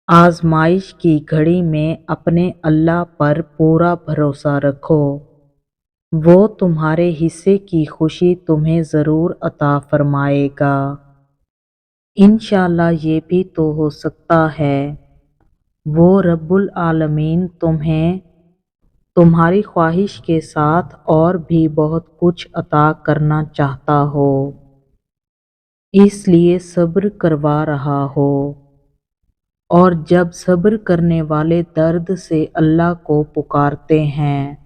आजमाइश की घड़ी में अपने अल्लाह पर पूरा भरोसा रखो। वो तुम्हारे हिस्से की खुशी तुम्हें ज़रूर अता फरमाएगा। इंशाअल्लाह ये भी तो हो सकता है वो रब्बुल आलमीन तुम्हें तुम्हारी ख्वाहिश के साथ और भी बहुत कुछ अता करना चाहता हो, इसलिए सब्र करवा रहा हो। और जब सब्र करने वाले दर्द से अल्लाह को पुकारते हैं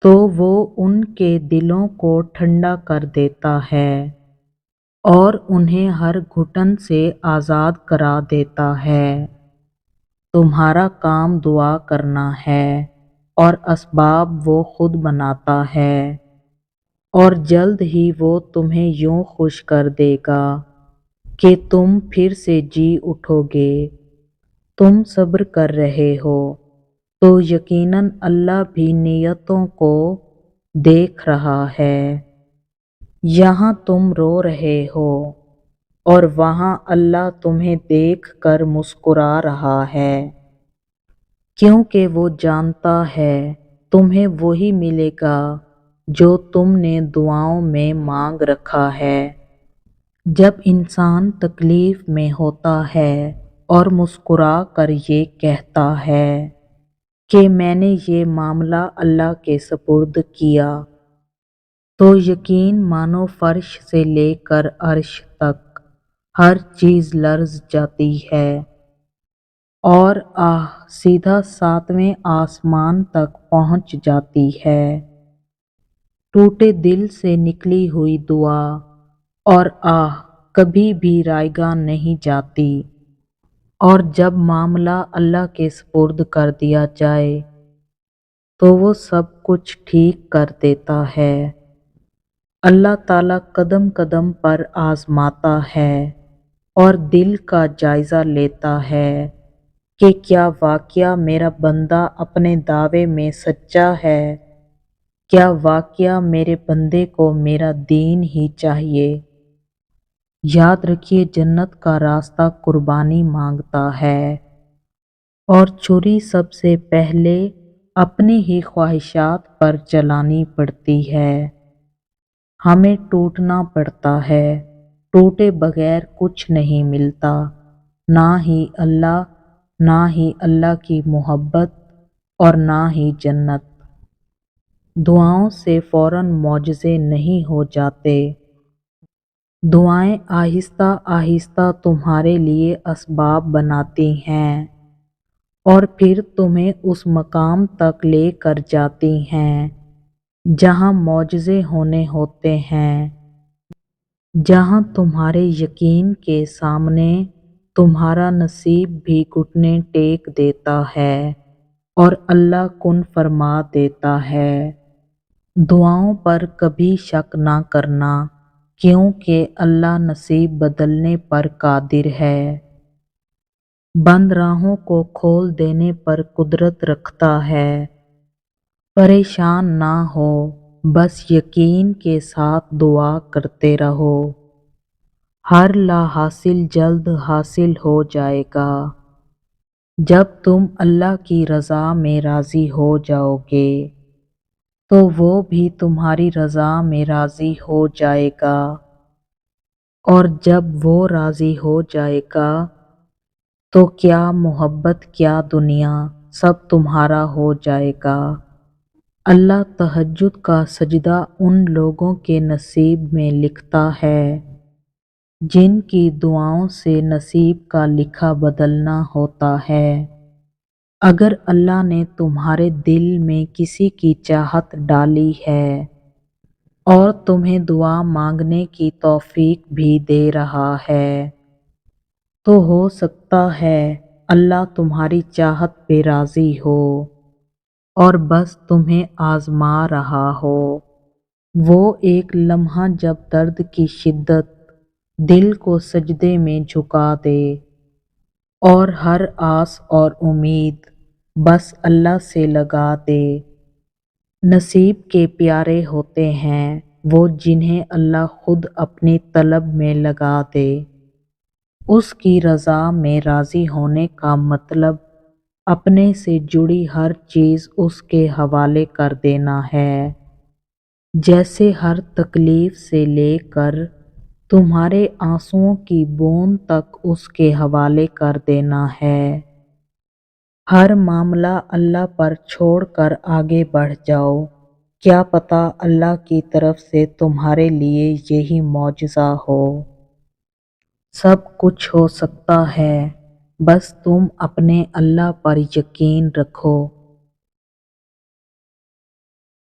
तो वो उनके दिलों को ठंडा कर देता है और उन्हें हर घुटन से आज़ाद करा देता है। तुम्हारा काम दुआ करना है और असबाब वो खुद बनाता है, और जल्द ही वो तुम्हें यूं खुश कर देगा कि तुम फिर से जी उठोगे। तुम सब्र कर रहे हो तो यकीनन अल्लाह भी नियतों को देख रहा है। यहाँ तुम रो रहे हो और वहाँ अल्लाह तुम्हें देख कर मुस्कुरा रहा है, क्योंकि वो जानता है तुम्हें वही मिलेगा जो तुमने दुआओं में मांग रखा है। जब इंसान तकलीफ में होता है और मुस्कुरा कर ये कहता है कि मैंने ये मामला अल्लाह के सुपुर्द किया, तो यकीन मानो फर्श से लेकर अर्श तक हर चीज़ लर्ज जाती है, और आह सीधा सातवें आसमान तक पहुंच जाती है। टूटे दिल से निकली हुई दुआ और आह कभी भी रायगा नहीं जाती, और जब मामला अल्लाह के सुपुर्द कर दिया जाए तो वो सब कुछ ठीक कर देता है। अल्लाह ताला कदम कदम पर आजमाता है और दिल का जायज़ा लेता है कि क्या वाकया मेरा बंदा अपने दावे में सच्चा है, क्या वाकया मेरे बंदे को मेरा दीन ही चाहिए। याद रखिए, जन्नत का रास्ता कुर्बानी मांगता है, और छुरी सबसे पहले अपनी ही ख्वाहिशात पर चलानी पड़ती है। हमें टूटना पड़ता है, टूटे बगैर कुछ नहीं मिलता, ना ही अल्लाह की मोहब्बत और ना ही जन्नत। दुआओं से फौरन मौजज़े नहीं हो जाते। दुआएं आहिस्ता आहिस्ता तुम्हारे लिए असबाब बनाती हैं और फिर तुम्हें उस मकाम तक ले कर जाती हैं जहां मौजज़े होने होते हैं, जहां तुम्हारे यकीन के सामने तुम्हारा नसीब भी घुटने टेक देता है और अल्लाह कुन फरमा देता है। दुआओं पर कभी शक ना करना, क्योंकि अल्लाह नसीब बदलने पर कादिर है। बंद राहों को खोल देने पर कुदरत रखता है। परेशान ना हो, बस यकीन के साथ दुआ करते रहो। हर ला हासिल जल्द हासिल हो जाएगा। जब तुम अल्लाह की रज़ा में राज़ी हो जाओगे तो वो भी तुम्हारी रज़ा में राज़ी हो जाएगा, और जब वो राज़ी हो जाएगा तो क्या मोहब्बत क्या दुनिया सब तुम्हारा हो जाएगा। अल्लाह तहज्जुद का सजदा उन लोगों के नसीब में लिखता है जिनकी दुआओं से नसीब का लिखा बदलना होता है। अगर अल्लाह ने तुम्हारे दिल में किसी की चाहत डाली है और तुम्हें दुआ मांगने की तौफीक भी दे रहा है, तो हो सकता है अल्लाह तुम्हारी चाहत पे राज़ी हो और बस तुम्हें आजमा रहा हो। वो एक लम्हा जब दर्द की शिद्दत दिल को सजदे में झुका दे और हर आस और उम्मीद बस अल्लाह से लगा दे। नसीब के प्यारे होते हैं वो जिन्हें अल्लाह खुद अपनी तलब में लगा दे। اس کی رضا میں راضی ہونے کا مطلب اپنے سے جڑی ہر چیز اس کے حوالے کر دینا ہے، جیسے ہر تکلیف سے لے کر تمہارے آنسوؤں کی بوند تک اس کے حوالے کر دینا ہے۔ ہر معاملہ اللہ پر چھوڑ کر آگے بڑھ جاؤ، کیا پتہ اللہ کی طرف سے تمہارے لیے یہی معجزہ ہو۔ سب کچھ ہو سکتا ہے، بس تم اپنے اللہ پر یقین رکھو۔